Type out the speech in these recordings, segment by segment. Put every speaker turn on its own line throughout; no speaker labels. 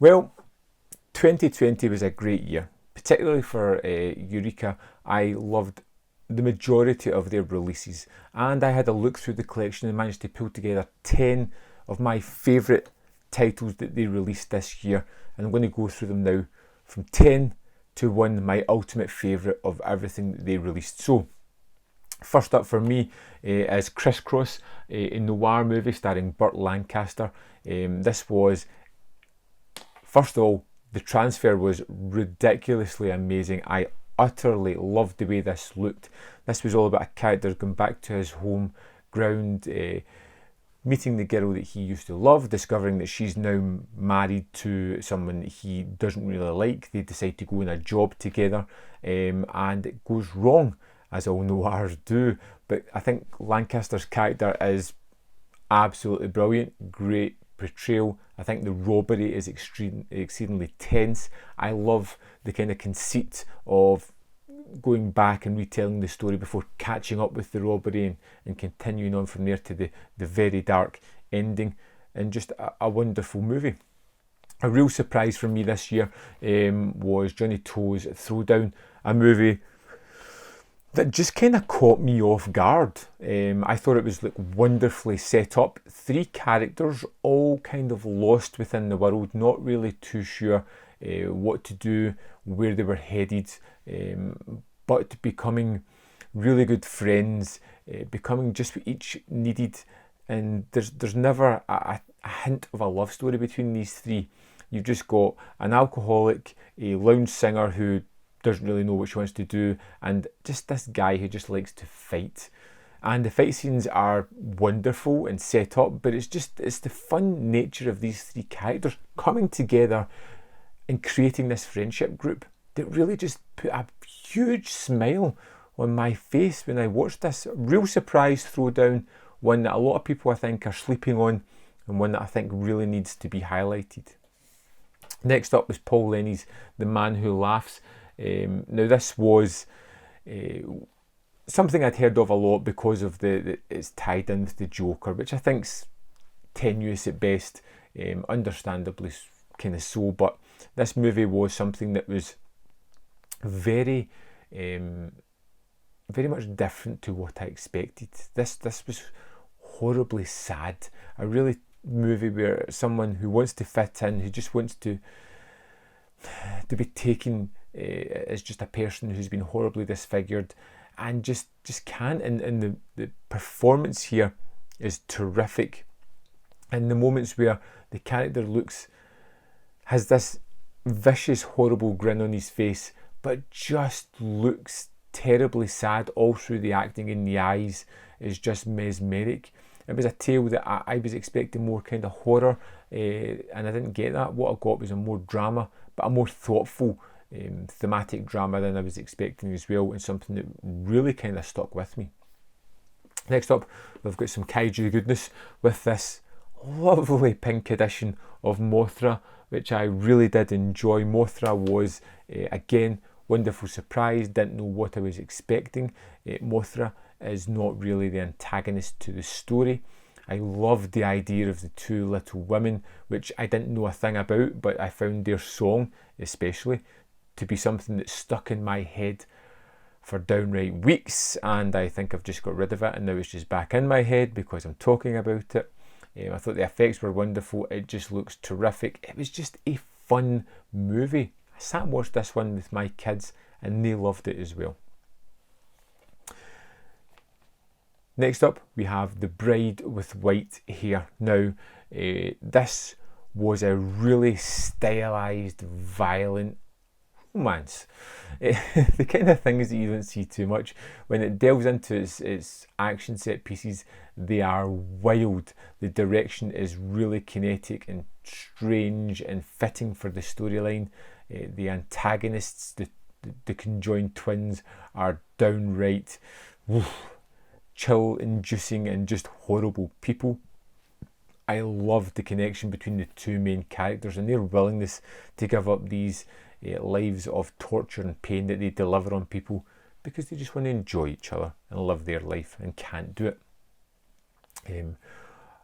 Well, 2020 was a great year, particularly for Eureka. I loved the majority of their releases, and I had a look through the collection and managed to pull together 10 of my favourite titles that they released this year. And I'm going to go through them now from 10 to 1, my ultimate favourite of everything that they released. So, first up for me is Criss Cross, a noir movie starring Burt Lancaster. This was, first of all, the transfer was ridiculously amazing. I utterly loved the way this looked. This was all about a character going back to his home ground, meeting the girl that he used to love, discovering that she's now married to someone that he doesn't really like. They decide to go on a job together, and it goes wrong, as all noirs do. But I think Lancaster's character is absolutely brilliant, great portrayal. I think the robbery is exceedingly tense. I love the kind of conceit of going back and retelling the story before catching up with the robbery, and continuing on from there to the very dark ending, and just a wonderful movie. A real surprise for me this year was Johnny To's Throwdown, a movie that just kind of caught me off guard. I thought it was like wonderfully set up. 3 characters, all kind of lost within the world, not really too sure what to do, where they were headed, but becoming really good friends, becoming just what each needed. And there's never a hint of a love story between these 3. You've just got an alcoholic, a lounge singer who doesn't really know what she wants to do, and just this guy who just likes to fight. And the fight scenes are wonderful and set up, but it's the fun nature of these 3 characters coming together and creating this friendship group that really just put a huge smile on my face when I watched this. Real surprise Throwdown, one that a lot of people I think are sleeping on, and one that I think really needs to be highlighted. Next up was Paul Lenny's The Man Who Laughs. Now this was something I'd heard of a lot because of it's tied in with the Joker, which I think's tenuous at best, understandably kind of so. But this movie was something that was very much different to what I expected. This was horribly sad. A really movie where someone who wants to fit in, who just wants to be taken as just a person who's been horribly disfigured, and just can't. And the performance here is terrific. And the moments where the character has this vicious, horrible grin on his face, but just looks terribly sad all through the acting, in the eyes is just mesmeric. It was a tale that I was expecting more kind of horror, and I didn't get that. What I got was a more drama, but a more thoughtful thematic drama than I was expecting as well, and something that really kind of stuck with me. Next up, we've got some kaiju goodness with this lovely pink edition of Mothra, which I really did enjoy. Mothra was, again, wonderful surprise. Didn't know what I was expecting. Mothra is not really the antagonist to the story. I loved the idea of the 2 little women, which I didn't know a thing about, but I found their song especially to be something that stuck in my head for downright weeks, and I think I've just got rid of it, and now it's just back in my head because I'm talking about it. I thought the effects were wonderful. It just looks terrific. It was just a fun movie. I sat and watched this one with my kids, and they loved it as well. Next up, we have The Bride with White Hair. Now, this was a really stylised, violent romance. The kind of things that you don't see too much. When it delves into its action set pieces, they are wild. The direction is really kinetic and strange and fitting for the storyline. The antagonists, the conjoined twins, are downright chill-inducing and just horrible people. I loved the connection between the 2 main characters and their willingness to give up these lives of torture and pain that they deliver on people because they just want to enjoy each other and live their life and can't do it.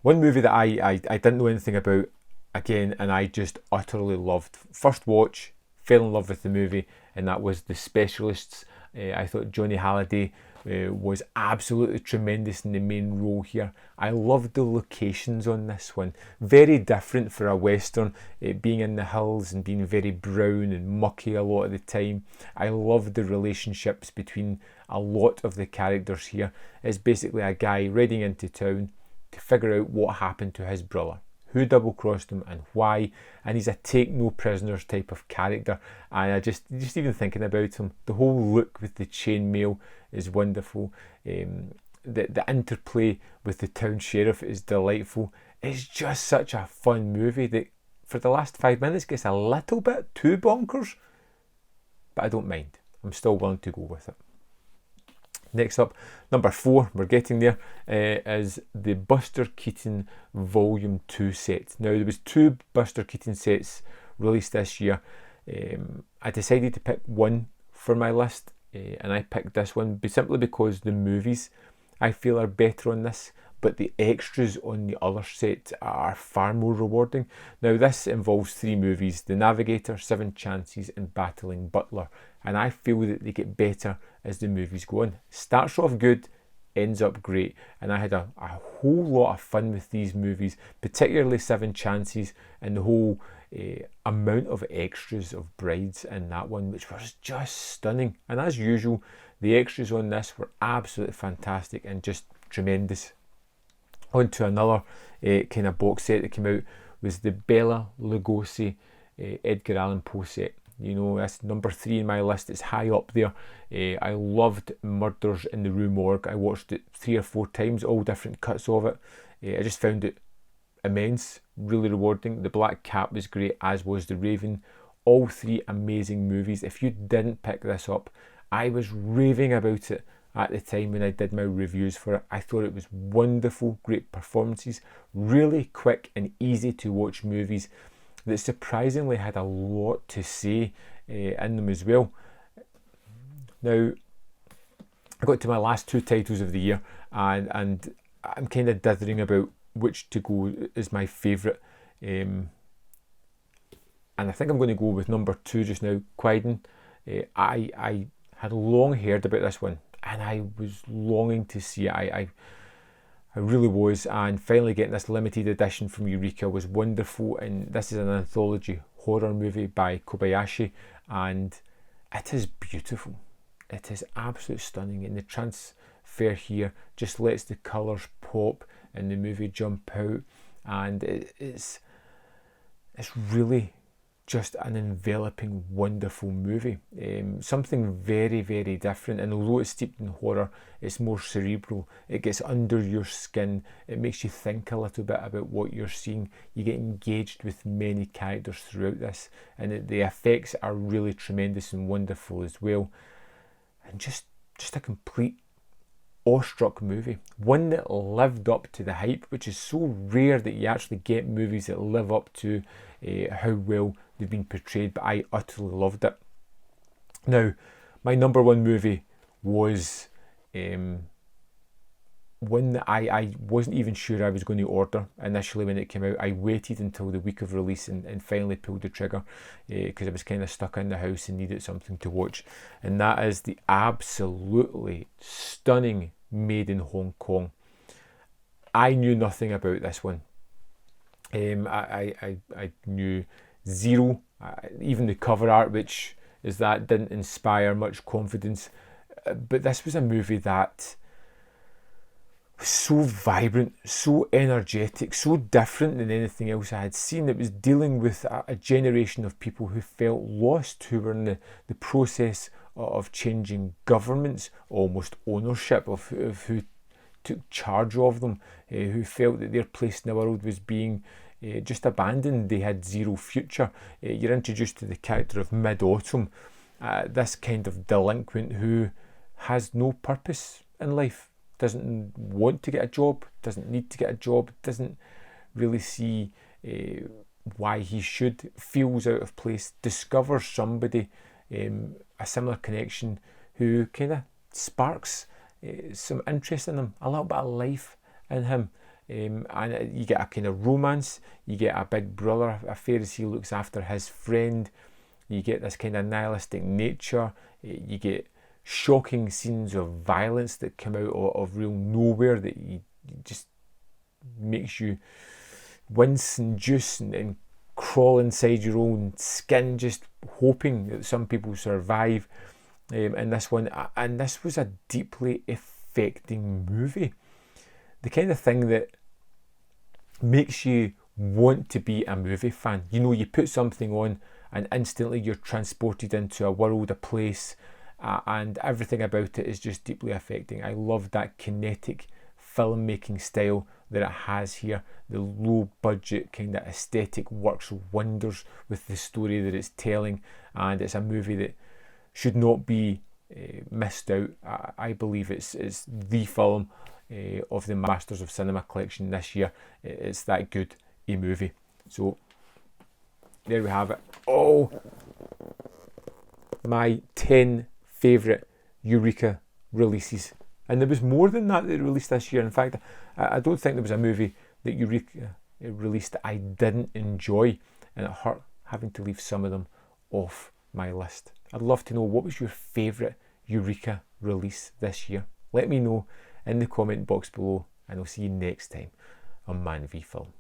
One movie that I didn't know anything about again, and I just utterly loved. First watch, fell in love with the movie, and that was The Specialists. I thought Johnny Halliday was absolutely tremendous in the main role here. I loved the locations on this one. Very different for a Western, being in the hills and being very brown and mucky a lot of the time. I loved the relationships between a lot of the characters here. It's basically a guy riding into town to figure out what happened to his brother, who double-crossed him and why, and he's a take no prisoners type of character. And I just even thinking about him, the whole look with the chainmail is wonderful. The interplay with the town sheriff is delightful. It's just such a fun movie that for the last 5 minutes gets a little bit too bonkers, but I don't mind. I'm still willing to go with it. Next up, number 4, we're getting there, is the Buster Keaton Volume 2 set. Now, there was 2 Buster Keaton sets released this year. I decided to pick one for my list, and I picked this one simply because the movies I feel are better on this, but the extras on the other set are far more rewarding. Now, this involves 3 movies: The Navigator, 7 Chances, and Battling Butler. And I feel that they get better as the movies go on. Starts off good, ends up great. And I had a whole lot of fun with these movies, particularly 7 Chances and the whole amount of extras of brides in that one, which was just stunning. And as usual, the extras on this were absolutely fantastic and just tremendous. On to another kind of box set that came out was the Bela Lugosi Edgar Allan Poe set. You know, that's number 3 in my list. It's high up there. I loved Murders in the Rue Morgue. I watched it 3 or 4 times, all different cuts of it. I just found it immense, really rewarding. The Black Cat was great, as was The Raven. All 3 amazing movies. If you didn't pick this up, I was raving about it at the time when I did my reviews for it. I thought it was wonderful, great performances, really quick and easy to watch movies that surprisingly had a lot to say in them as well. Now, I got to my last 2 titles of the year, and I'm kind of dithering about which to go as my favourite. And I think I'm going to go with number 2 just now, Kwaidan. I had long heard about this one, and I was longing to see it. I really was, and finally getting this limited edition from Eureka was wonderful. And this is an anthology horror movie by Kobayashi, and it is beautiful. It is absolutely stunning, and the transfer here just lets the colours pop and the movie jump out, and it's really just an enveloping, wonderful movie. Something very, very different, and although it's steeped in horror, it's more cerebral. It gets under your skin. It makes you think a little bit about what you're seeing. You get engaged with many characters throughout this, and the effects are really tremendous and wonderful as well. And just a complete awestruck movie. One that lived up to the hype, which is so rare that you actually get movies that live up to how well they've been portrayed, but I utterly loved it. Now, my number 1 movie was one that I wasn't even sure I was going to order initially when it came out. I waited until the week of release and finally pulled the trigger because I was kind of stuck in the house and needed something to watch, and that is the absolutely stunning Made in Hong Kong. I knew nothing about this one. I knew zero. Even the cover art, which is that, didn't inspire much confidence. But this was a movie that was so vibrant, so energetic, so different than anything else I had seen. It was dealing with a generation of people who felt lost, who were in the process of changing governments, almost ownership of who took charge of them, who felt that their place in the world was being just abandoned. They had zero future. You're introduced to the character of Mid-Autumn, this kind of delinquent who has no purpose in life, doesn't want to get a job, doesn't need to get a job, doesn't really see why he should, feels out of place, discovers somebody, a similar connection, who kind of sparks some interest in him, a little bit of life in him. and you get a kind of romance, you get a big brother affair as he looks after his friend, you get this kind of nihilistic nature, you get shocking scenes of violence that come out of real nowhere that just makes you wince and juice and crawl inside your own skin, just hoping that some people survive in this one. And this was a deeply affecting movie. The kind of thing that makes you want to be a movie fan. You know, you put something on and instantly you're transported into a world, a place, and everything about it is just deeply affecting. I love that kinetic filmmaking style that it has here. The low budget kind of aesthetic works wonders with the story that it's telling, and it's a movie that should not be missed out. I believe it's the film of the Masters of Cinema collection this year. It's that good a movie. So there we have it. Oh, my 10 favourite Eureka releases. And there was more than that released this year. In fact, I don't think there was a movie that Eureka released that I didn't enjoy, and it hurt having to leave some of them off my list. I'd love to know, what was your favourite Eureka release this year? Let me know in the comment box below, and I'll see you next time on Man v Film.